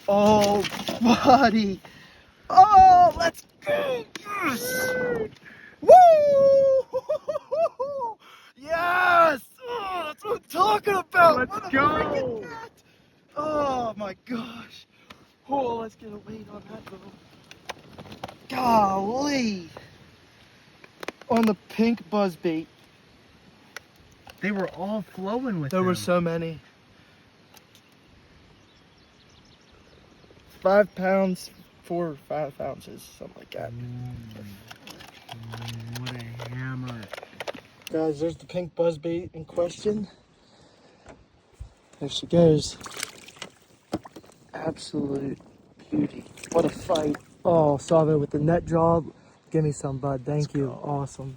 Oh, buddy. Oh, let's go. Yes. Woo! Yes. Oh, that's what I'm talking about. Let's go. Oh my gosh. Oh, let's get a weight on that though. Golly. On the pink buzzbait. They were all flowing with There were so many. 5 pounds, 4 or 5 ounces, something like that. What a hammer. Guys, there's the pink buzzbait in question. There she goes. Absolute beauty. What a fight. Oh, Salvo with the net job. Give me some, bud. Thank you. Awesome.